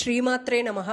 శ్రీమాత్రే నమః.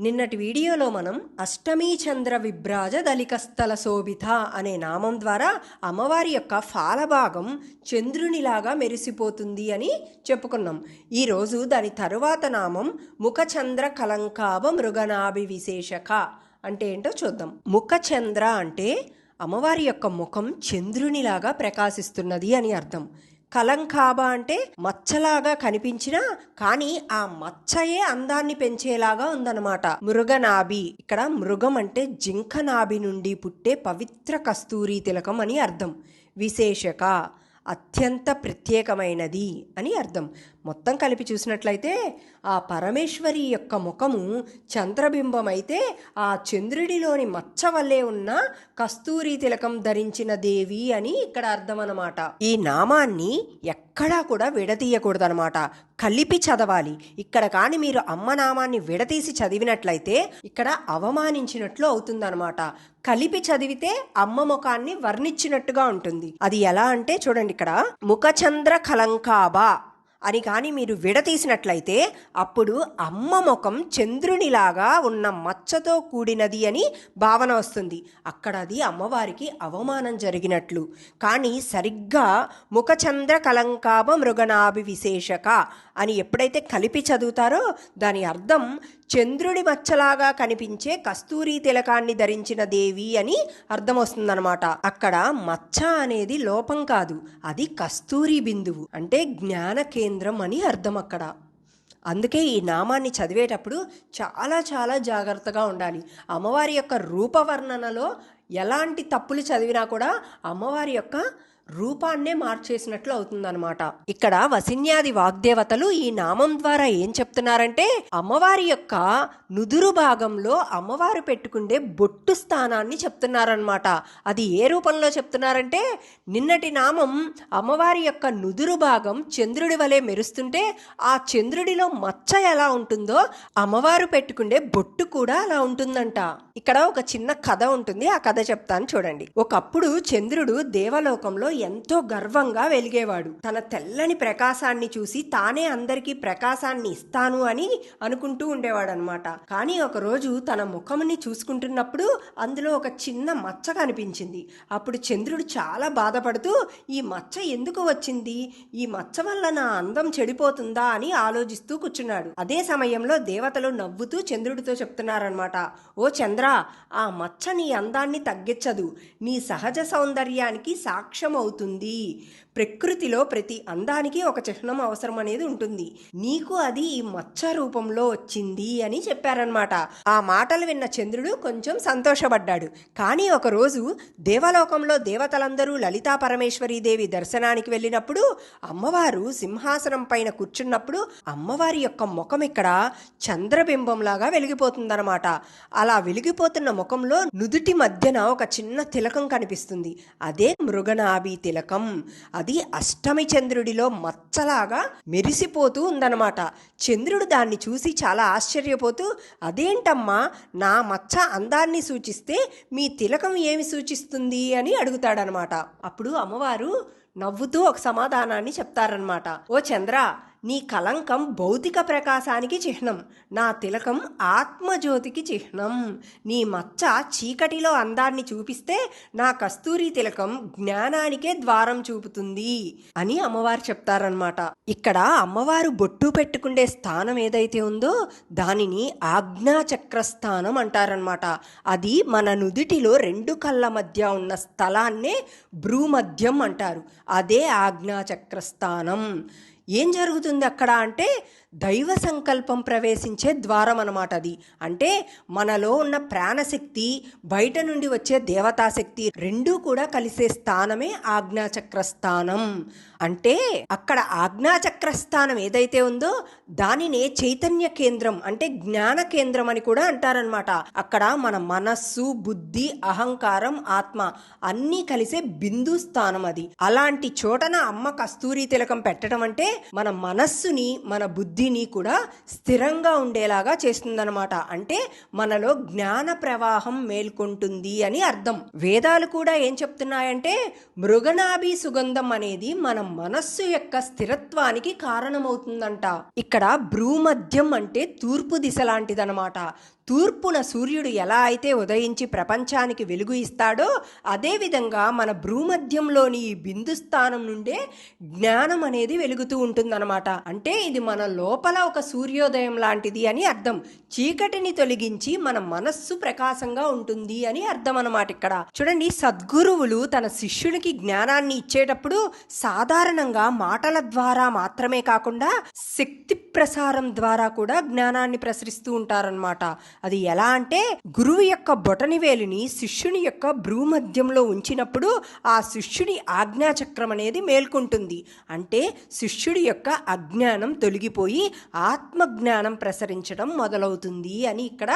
నిన్నటి వీడియోలో మనం అష్టమీ చంద్ర విభ్రాజ దళికస్థల శోభిత అనే నామం ద్వారా అమ్మవారి యొక్క ఫాలభాగం చంద్రునిలాగా మెరిసిపోతుంది అని చెప్పుకున్నాం. ఈరోజు దాని తరువాత నామం ముఖచంద్ర కలంకాభ మృగనాభి విశేషక అంటే ఏంటో చూద్దాం. ముఖచంద్ర అంటే అమ్మవారి యొక్క ముఖం చంద్రునిలాగా ప్రకాశిస్తున్నది అని అర్థం. కలంకాభ అంటే మచ్చలాగా కనిపించినా కానీ ఆ మచ్చయే అందాన్ని పెంచేలాగా ఉందన్నమాట. మృగనాభి, ఇక్కడ మృగం అంటే జింక నాభి నుండి పుట్టే పవిత్ర కస్తూరి తిలకం అని అర్థం. విశేషక అత్యంత ప్రత్యేకమైనది అని అర్థం. మొత్తం కలిపి చూసినట్లయితే ఆ పరమేశ్వరి యొక్క ముఖము చంద్రబింబం అయితే ఆ చంద్రుడిలోని మచ్చ వల్లే ఉన్న కస్తూరి తిలకం ధరించిన దేవి అని ఇక్కడ అర్థం అన్నమాట. ఈ నామాన్ని ఎక్కడా కూడా విడతీయకూడదనమాట, కలిపి చదవాలి. ఇక్కడ కానీ మీరు అమ్మ నామాన్ని విడతీసి చదివినట్లయితే ఇక్కడ అవమానించినట్లు అవుతుందన్నమాట. కలిపి చదివితే అమ్మ ముఖాన్ని వర్ణించినట్టుగా ఉంటుంది. అది ఎలా అంటే చూడండి, ఇక్కడ ముఖచంద్ర కలంకాభ అని కానీ మీరు విడతీసినట్లయితే అప్పుడు అమ్మ ముఖం చంద్రునిలాగా ఉన్న మచ్చతో కూడినది అని భావన వస్తుంది. అక్కడ అది అమ్మవారికి అవమానం జరిగినట్లు. కానీ సరిగ్గా ముఖచంద్ర కలంకాభ మృగనాభి విశేషక అని ఎప్పుడైతే కలిపి చదువుతారో దాని అర్థం చంద్రుడి మచ్చలాగా కనిపించే కస్తూరి తిలకాన్ని ధరించిన దేవి అని అర్థం వస్తుందన్నమాట. అక్కడ మచ్చ అనేది లోపం కాదు, అది కస్తూరి బిందువు అంటే జ్ఞాన కేంద్రం అని అర్థం అక్కడ. అందుకే ఈ నామాన్ని చదివేటప్పుడు చాలా చాలా జాగ్రత్తగా ఉండాలి. అమ్మవారి యొక్క రూపవర్ణనలో ఎలాంటి తప్పులు చదివినా కూడా అమ్మవారి యొక్క రూపాన్నే మార్చేసినట్లు అవుతుందన్నమాట. ఇక్కడ వసిన్యాది వాగ్దేవతలు ఈ నామం ద్వారా ఏం చెప్తున్నారంటే అమ్మవారి యొక్క నుదురు భాగంలో అమ్మవారు పెట్టుకుండే బొట్టు స్థానాన్ని చెప్తున్నారనమాట. అది ఏ రూపంలో చెప్తున్నారంటే నిన్నటి నామం అమ్మవారి యొక్క నుదురు భాగం చంద్రుడి వలె మెరుస్తుంటే ఆ చంద్రుడిలో మచ్చ ఎలా ఉంటుందో అమ్మవారు పెట్టుకుండే బొట్టు కూడా అలా ఉంటుందంట. ఇక్కడ ఒక చిన్న కథ ఉంటుంది, ఆ కథ చెప్తాను చూడండి. ఒకప్పుడు చంద్రుడు దేవలోకంలో ఎంతో గర్వంగా వెలిగేవాడు. తన తెల్లని ప్రకాశాన్ని చూసి తానే అందరికీ ప్రకాశాన్ని ఇస్తాను అని అనుకుంటూ ఉండేవాడు అనమాట. కానీ ఒకరోజు తన ముఖముని చూసుకుంటున్నప్పుడు అందులో ఒక చిన్న మచ్చ కనిపించింది. అప్పుడు చంద్రుడు చాలా బాధపడుతూ ఈ మచ్చ ఎందుకు వచ్చింది, ఈ మచ్చ వల్ల నా అందం చెడిపోతుందా అని ఆలోచిస్తూ కూర్చున్నాడు. అదే సమయంలో దేవతలు నవ్వుతూ చంద్రుడితో చెప్తున్నారనమాట, ఓ చంద్ర, ఆ మచ్చ నీ అందాన్ని తగ్గించదు, నీ సహజ సౌందర్యానికి సాక్ష్యం అవుతుంది. ప్రకృతిలో ప్రతి అందానికి ఒక చిహ్నం అవసరం అనేది ఉంటుంది, నీకు అది ఈ మచ్చ రూపంలో వచ్చింది అని చెప్పారనమాట. ఆ మాటలు విన్న చంద్రుడు కొంచెం సంతోషపడ్డాడు. కానీ ఒకరోజు దేవలోకంలో దేవతలందరూ లలితా పరమేశ్వరీ దేవి దర్శనానికి వెళ్ళినప్పుడు అమ్మవారు సింహాసనం పైన కూర్చున్నప్పుడు అమ్మవారి యొక్క ముఖం ఇక్కడ చంద్రబింబంలాగా వెలిగిపోతుందన్నమాట. అలా వెలిగిపోతున్న ముఖంలో నుదుటి మధ్యన ఒక చిన్న తిలకం కనిపిస్తుంది. అదే మృగనాభి తిలకం. అది అష్టమి చంద్రుడిలో మచ్చలాగా మెరిసిపోతూ ఉందన్నమాట. చంద్రుడు దాన్ని చూసి చాలా ఆశ్చర్యపోతూ, అదేంటమ్మా, నా మచ్చ అందాన్ని సూచిస్తే మీ తిలకం ఏమి సూచిస్తుంది అని అడుగుతాడనమాట. అప్పుడు అమ్మవారు నవ్వుతూ ఒక సమాధానాన్ని చెప్తారనమాట. ఓ చంద్ర, నీ కలంకం భౌతిక ప్రకాశానికి చిహ్నం, నా తిలకం ఆత్మజ్యోతికి చిహ్నం. నీ మచ్చ చీకటిలో అందాన్ని చూపిస్తే నా కస్తూరి తిలకం జ్ఞానానికే ద్వారం చూపుతుంది అని అమ్మవారు చెప్తారనమాట. ఇక్కడ అమ్మవారు బొట్టు పెట్టుకుండే స్థానం ఏదైతే ఉందో దానిని ఆజ్ఞాచక్రస్థానం అంటారనమాట. అది మన నుదిటిలో రెండు కళ్ళ మధ్య ఉన్న స్థలాన్నే భ్రూమధ్యం అంటారు. అదే ఆజ్ఞాచక్రస్థానం. ఏం జరుగుతుంది అక్కడ అంటే దైవ సంకల్పం ప్రవేశించే ద్వారం అన్నమాట అది. అంటే మనలో ఉన్న ప్రాణశక్తి, బయట నుండి వచ్చే దేవతాశక్తి రెండూ కూడా కలిసే స్థానమే ఆజ్ఞాచక్ర స్థానం. అంటే అక్కడ ఆజ్ఞాచక్ర స్థానం ఏదైతే ఉందో దానినే చైతన్య కేంద్రం అంటే జ్ఞాన కేంద్రం అని కూడా అంటారనమాట. అక్కడ మన మనస్సు, బుద్ధి, అహంకారం, ఆత్మ అన్నీ కలిసే బిందు స్థానం అది. అలాంటి చోటన అమ్మ కస్తూరి తిలకం పెట్టడం అంటే మన మనస్సుని, మన బుద్ధి బుద్ధిని కూడా స్థిరంగా ఉండేలాగా చేస్తుందన్నమాట. అంటే మనలో జ్ఞాన ప్రవాహం మేల్కొంటుంది అని అర్థం. వేదాలు కూడా ఏం చెప్తున్నాయంటే మృగనాభి సుగంధం అనేది మన మనస్సు యొక్క స్థిరత్వానికి కారణమవుతుందంట. ఇక్కడ భ్రూమధ్యం అంటే తూర్పు దిశ లాంటిదనమాట. తూర్పున సూర్యుడు ఎలా అయితే ఉదయించి ప్రపంచానికి వెలుగు ఇస్తాడో అదేవిధంగా మన భ్రూమధ్యంలోని ఈ బిందు స్థానం నుండే జ్ఞానం అనేది వెలుగుతూ ఉంటుందన్నమాట. అంటే ఇది మన లోపల ఒక సూర్యోదయం లాంటిది అని అర్థం. చీకటిని తొలగించి మన మనస్సు ప్రకాశంగా ఉంటుంది అని అర్థం అన్నమాట. ఇక్కడ చూడండి, సద్గురువులు తన శిష్యునికి జ్ఞానాన్ని ఇచ్చేటప్పుడు సాధారణంగా మాటల ద్వారా మాత్రమే కాకుండా శక్తి ప్రసారం ద్వారా కూడా జ్ఞానాన్ని ప్రసరిస్తూ ఉంటారన్నమాట. అది ఎలా అంటే గురువు యొక్క బొటనివేలుని శిష్యుని యొక్క భ్రూమధ్యంలో ఉంచినప్పుడు ఆ శిష్యుని ఆజ్ఞాచక్రం అనేది మేల్కొంటుంది. అంటే శిష్యుడి యొక్క అజ్ఞానం తొలగిపోయి ఆత్మజ్ఞానం ప్రసరించడం మొదలవుతుంది అని ఇక్కడ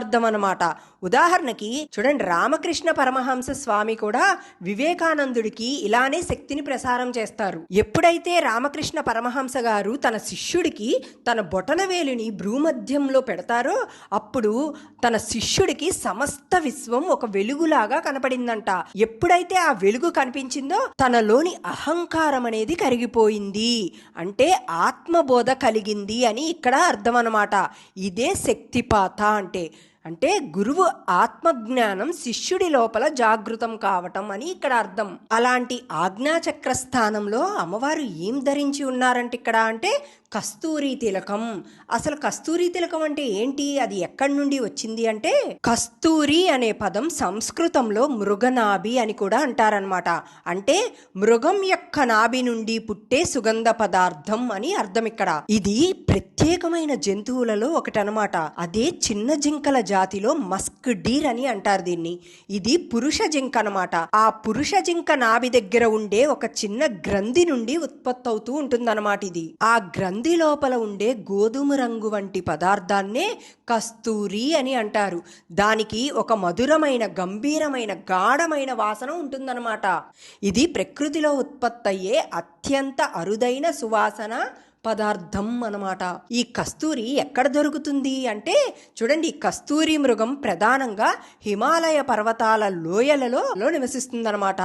అర్థం అన్నమాట. ఉదాహరణకి చూడండి, రామకృష్ణ పరమహంస స్వామి కూడా వివేకానందుడికి ఇలానే శక్తిని ప్రసారం చేస్తారు. ఎప్పుడైతే రామకృష్ణ పరమహంస గారు తన శిష్యుడికి తన బొటనవేలుని భ్రూమధ్యంలో పెడతారో అప్పుడు తన శిష్యుడికి సమస్త విశ్వం ఒక వెలుగులాగా కనపడిందంట. ఎప్పుడైతే ఆ వెలుగు కనిపించిందో తనలోని అహంకారం అనేది కరిగిపోయింది. అంటే ఆత్మబోధ కలిగింది అని ఇక్కడ అర్థం అన్నమాట. ఇదే శక్తిపాత అంటే గురువు ఆత్మజ్ఞానం శిష్యుడి లోపల జాగృతం కావటం అని ఇక్కడ అర్థం. అలాంటి ఆజ్ఞాచక్ర స్థానంలో అమ్మవారు ఏం ధరించి ఉన్నారంటే ఇక్కడ అంటే కస్తూరి తిలకం. అసలు కస్తూరి తిలకం అంటే ఏంటి, అది ఎక్కడి నుండి వచ్చింది అంటే కస్తూరి అనే పదం సంస్కృతంలో మృగనాభి అని కూడా అంటారనమాట. అంటే మృగం యొక్క నాభి నుండి పుట్టే సుగంధ పదార్థం అని అర్థం. ఇక్కడ ఇది ప్రత్యేకమైన జంతువులలో ఒకటనమాట. అదే చిన్న జింకల జాతిలో మస్క్ డీర్ అని అంటారు దీన్ని. ఇది పురుష జింక అనమాట. ఆ పురుష జింక నాభి దగ్గర ఉండే ఒక చిన్న గ్రంథి నుండి ఉత్పత్తి అవుతూ ఉంటుందన్నమాట. ఇది ఆ గ్రంథి లోపల ఉండే గోధుమ రంగు వంటి పదార్థాన్నే కస్తూరి అని అంటారు. దానికి ఒక మధురమైన గంభీరమైన గాఢమైన వాసన ఉంటుందన్నమాట. ఇది ప్రకృతిలో ఉత్పత్తి అయ్యే అత్యంత అరుదైన సువాసన పదార్థం అన్నమాట. ఈ కస్తూరి ఎక్కడ దొరుకుతుంది అంటే చూడండి, కస్తూరి మృగం ప్రధానంగా హిమాలయ పర్వతాల లోయలలో నివసిస్తుందన్నమాట.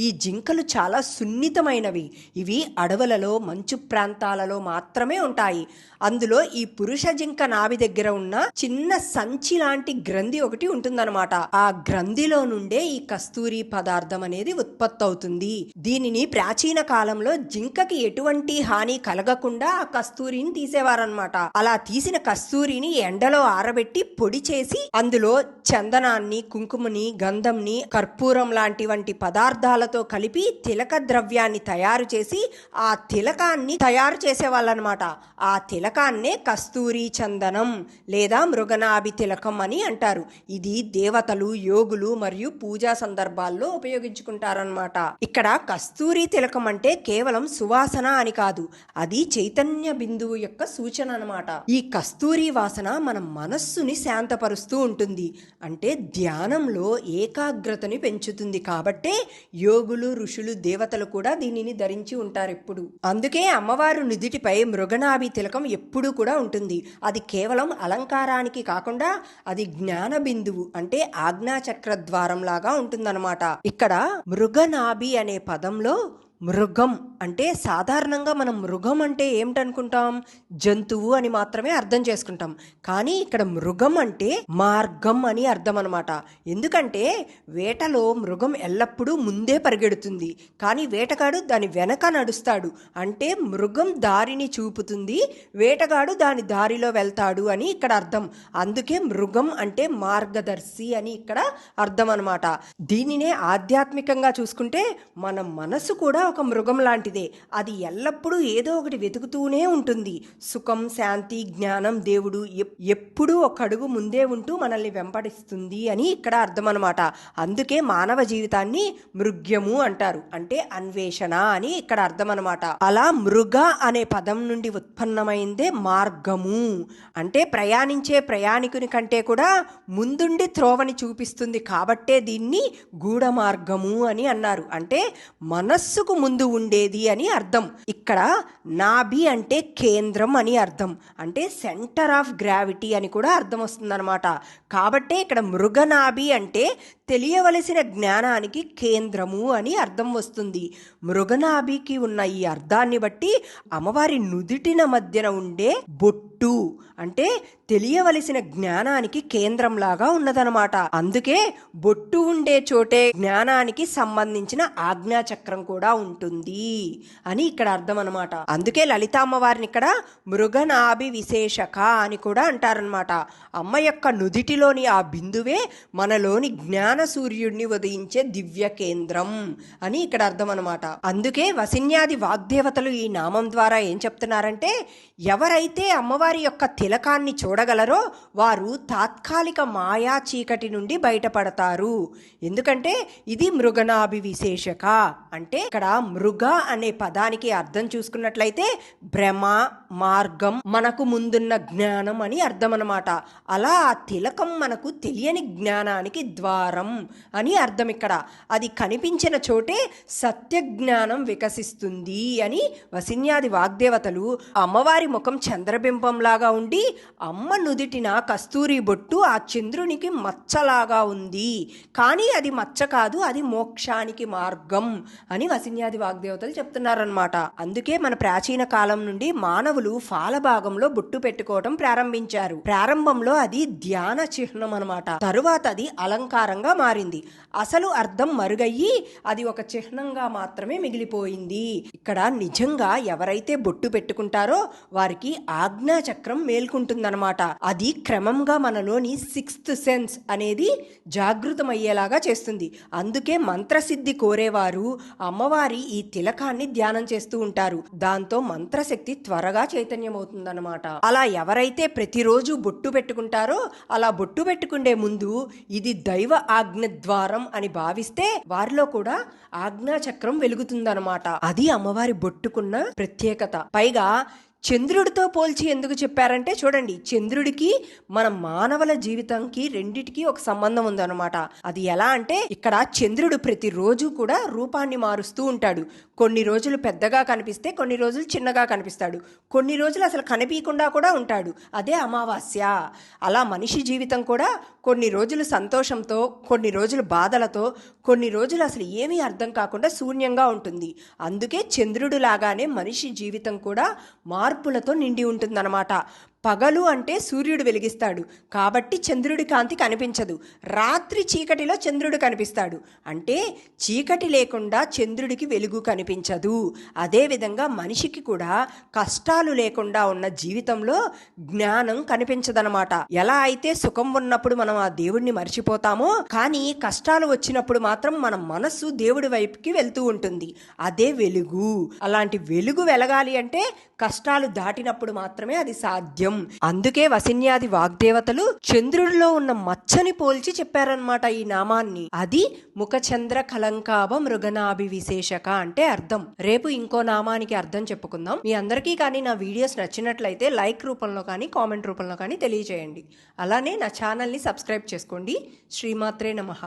ఈ జింకలు చాలా సున్నితమైనవి. ఇవి అడవులలో మంచు ప్రాంతాలలో మాత్రమే ఉంటాయి. అందులో ఈ పురుష జింక నాభి దగ్గర ఉన్న చిన్న సంచి లాంటి గ్రంథి ఒకటి ఉంటుందన్నమాట. ఆ గ్రంథిలో నుండే ఈ కస్తూరి పదార్థం అనేది ఉత్పత్తి అవుతుంది. దీనిని ప్రాచీన కాలంలో జింకకి ఎటువంటి హాని కలగకుండా ఆ కస్తూరిని తీసేవారనమాట. అలా తీసిన కస్తూరిని ఎండలో ఆరబెట్టి పొడి చేసి అందులో చందనాన్ని, కుంకుమని, గంధంని, కర్పూరం లాంటి వంటి పదార్థాలతో కలిపి తిలక ద్రవ్యాన్ని తయారు చేసి ఆ తిలకాన్ని తయారు చేసేవాళ్ళనమాట. ఆ తిలకాన్నే కస్తూరి చందనం లేదా మృగనాభి తిలకం అని అంటారు. ఇది దేవతలు, యోగులు మరియు పూజా సందర్భాల్లో ఉపయోగించుకుంటారనమాట. ఇక్కడ కస్తూరి తిలకం అంటే కేవలం సువాసన అని కాదు, అది చైతన్య బిందువు యొక్క సూచన అనమాట. ఈ కస్తూరి వాసన మన మనస్సుని శాంతపరుస్తూ ఉంటుంది. అంటే ధ్యానంలో ఏకాగ్రతని పెంచుతుంది. కాబట్టే యోగులు, ఋషులు, దేవతలు కూడా దీనిని ధరించి ఉంటారు ఎప్పుడు. అందుకే అమ్మవారు నుదిటిపై మృగనాభి తిలకం ఎప్పుడూ కూడా ఉంటుంది. అది కేవలం అలంకారానికి కాకుండా అది జ్ఞాన బిందువు అంటే ఆజ్ఞాచక్ర ద్వారం లాగా ఉంటుందన్నమాట. ఇక్కడ మృగనాభి అనే పదంలో మృగం అంటే సాధారణంగా మనం మృగం అంటే ఏమిటనుకుంటాం, జంతువు అని మాత్రమే అర్థం చేసుకుంటాం. కానీ ఇక్కడ మృగం అంటే మార్గం అని అర్థం అనమాట. ఎందుకంటే వేటలో మృగం ఎల్లప్పుడూ ముందే పరిగెడుతుంది, కానీ వేటగాడు దాని వెనక నడుస్తాడు. అంటే మృగం దారిని చూపుతుంది, వేటగాడు దాని దారిలో వెళ్తాడు అని ఇక్కడ అర్థం. అందుకే మృగం అంటే మార్గదర్శి అని ఇక్కడ అర్థం అనమాట. దీనినే ఆధ్యాత్మికంగా చూసుకుంటే మన మనసు కూడా ఒక మృగం లాంటిదే. అది ఎల్లప్పుడూ ఏదో ఒకటి వెతుకుతూనే ఉంటుంది. సుఖం, శాంతి, జ్ఞానం, దేవుడు ఎప్పుడూ ఒక అడుగు ముందే ఉంటూ మనల్ని వెంబడిస్తుంది అని ఇక్కడ అర్థం అనమాట. అందుకే మానవ జీవితాన్ని మృగ్యము అంటారు, అంటే అన్వేషణ అని ఇక్కడ అర్థం అనమాట. అలా మృగ అనే పదం నుండి ఉత్పన్నమైందే మార్గము. అంటే ప్రయాణించే ప్రయాణికుని కంటే కూడా ముందుండి త్రోవని చూపిస్తుంది. కాబట్టే దీన్ని గూఢ మార్గము అని అన్నారు. అంటే మనస్సుకు ముందు ఉండేది అని అర్థం. ఇక్కడ నాభి అంటే కేంద్రం అని అర్థం, అంటే సెంటర్ ఆఫ్ గ్రావిటీ అని కూడా అర్థం వస్తుందన్నమాట. కాబట్టే ఇక్కడ మృగనాభి అంటే తెలియవలసిన జ్ఞానానికి కేంద్రము అని అర్థం వస్తుంది. మృగనాభికి ఉన్న ఈ అర్థాన్ని బట్టి అమ్మవారి నుదిటిన మధ్యన ఉండే బొట్టు అంటే తెలియవలసిన జ్ఞానానికి కేంద్రంలాగా ఉన్నదనమాట. అందుకే బొట్టు ఉండే చోటే జ్ఞానానికి సంబంధించిన ఆజ్ఞాచక్రం కూడా ఉంటుంది అని ఇక్కడ అర్థం అనమాట. అందుకే లలితామ్మవారిని ఇక్కడ మృగనాభి విశేషక అని కూడా అంటారనమాట. అమ్మ యొక్క నుదిటిలోని ఆ బిందువే మనలోని జ్ఞాన సూర్యుడిని ఉదయించే దివ్య కేంద్రం అని ఇక్కడ అర్థం అనమాట. అందుకే వసిన్యాది వాగ్దేవతలు ఈ నామం ద్వారా ఏం చెప్తున్నారంటే, ఎవరైతే అమ్మవారి యొక్క తిలకాన్ని చూడగలరో వారు తాత్కాలిక మాయా చీకటి నుండి బయటపడతారు. ఎందుకంటే ఇది మృగనాభి విశేషక అంటే ఇక్కడ మృగ అనే పదానికి అర్థం చూసుకున్నట్లయితే భ్రమ, మార్గం, మనకు ముందున్న జ్ఞానం అని అర్థం అనమాట. అలా ఆ తిలకం మనకు తెలియని జ్ఞానానికి ద్వారం అని అర్థం. ఇక్కడ అది కనిపించిన చోటే సత్య జ్ఞానం వికసిస్తుంది అని వసిన్యాది వాగ్దేవతలు అమ్మవారి ముఖం చంద్రబింబంలాగా ఉండి అమ్మ నుదిటిన కస్తూరి బొట్టు ఆ చంద్రునికి మచ్చలాగా ఉంది, కానీ అది మచ్చ కాదు, అది మోక్షానికి మార్గం అని వసిన్యాది వాగ్దేవతలు చెప్తున్నారనమాట. అందుకే మన ప్రాచీన కాలం నుండి మానవులు ఫాలభాగంలో బొట్టు పెట్టుకోవడం ప్రారంభించారు. ప్రారంభంలో అది ధ్యాన చిహ్నం అనమాట. తరువాత అది అలంకారంగా మారింది. అసలు అర్థం మరుగయ్యి అది ఒక చిహ్నంగా మాత్రమే మిగిలిపోయింది. ఇక్కడ నిజంగా ఎవరైతే బొట్టు పెట్టుకుంటారో వారికి ఆజ్ఞాచక్రం మేల్కుంటుందన్నమాట. అది క్రమంగా మనలోని 6th సెన్స్ అనేది జాగృతమయ్యేలాగా చేస్తుంది. అందుకే మంత్రసిద్ధి కోరేవారు అమ్మవారి ఈ తిలకాన్ని ధ్యానం చేస్తూ ఉంటారు. దాంతో మంత్రశక్తి త్వరగా చైతన్యమవుతుందన్నమాట. అలా ఎవరైతే ప్రతిరోజు బొట్టు పెట్టుకుంటారో అలా బొట్టు పెట్టుకునే ముందు ఇది దైవ ఆజ్ఞ ద్వారం అని భావిస్తే వారిలో కూడా ఆజ్ఞాచక్రం వెలుగుతుందన్నమాట. అది అమ్మవారి బొట్టుకున్న ప్రత్యేకత. పైగా చంద్రుడితో పోల్చి ఎందుకు చెప్పారంటే చూడండి, చంద్రుడికి మన మానవుల జీవితానికి రెండిటికి ఒక సంబంధం ఉందన్నమాట. అది ఎలా అంటే ఇక్కడ చంద్రుడు ప్రతిరోజు కూడా రూపాన్ని మారుస్తూ ఉంటాడు. కొన్ని రోజులు పెద్దగా కనిపిస్తే కొన్ని రోజులు చిన్నగా కనిపిస్తాడు, కొన్ని రోజులు అసలు కనిపించకుండా కూడా ఉంటాడు. అదే అమావాస్య. అలా మనిషి జీవితం కూడా కొన్ని రోజులు సంతోషంతో, కొన్ని రోజులు బాధలతో, కొన్ని రోజులు అసలు ఏమీ అర్థం కాకుండా శూన్యంగా ఉంటుంది. అందుకే చంద్రుడు లాగానే మనిషి జీవితం కూడా మార్పులతో నిండి ఉంటుందన్నమాట. పగలు అంటే సూర్యుడు వెలిగిస్తాడు కాబట్టి చంద్రుడి కాంతి కనిపించదు. రాత్రి చీకటిలో చంద్రుడు కనిపిస్తాడు అంటే చీకటి లేకుండా చంద్రుడికి వెలుగు కనిపించదు. అదేవిధంగా మనిషికి కూడా కష్టాలు లేకుండా ఉన్న జీవితంలో జ్ఞానం కనిపించదనమాట. ఎలా అయితే సుఖం ఉన్నప్పుడు మనం ఆ దేవుడిని మర్చిపోతామో, కానీ కష్టాలు వచ్చినప్పుడు మాత్రం మన మనస్సు దేవుడి వైపుకి వెళ్తూ ఉంటుంది. అదే వెలుగు. అలాంటి వెలుగు వెలగాలి అంటే కష్టాలు దాటినప్పుడు మాత్రమే అది సాధ్యం. అందుకే వసిన్యాది వాగ్దేవతలు చంద్రుడిలో ఉన్న మచ్చని పోల్చి చెప్పారనమాట ఈ నామాన్ని. అది ముఖచంద్ర కలంకాభ మృగనాభి విశేషక అంటే అర్థం. రేపు ఇంకో నామానికి అర్థం చెప్పుకుందాం. మీ అందరికీ కానీ నా వీడియోస్ నచ్చినట్లయితే లైక్ రూపంలో కానీ కామెంట్ రూపంలో కానీ తెలియజేయండి. అలానే నా ఛానల్ని సబ్స్క్రైబ్ చేసుకోండి. శ్రీమాత్రే నమః.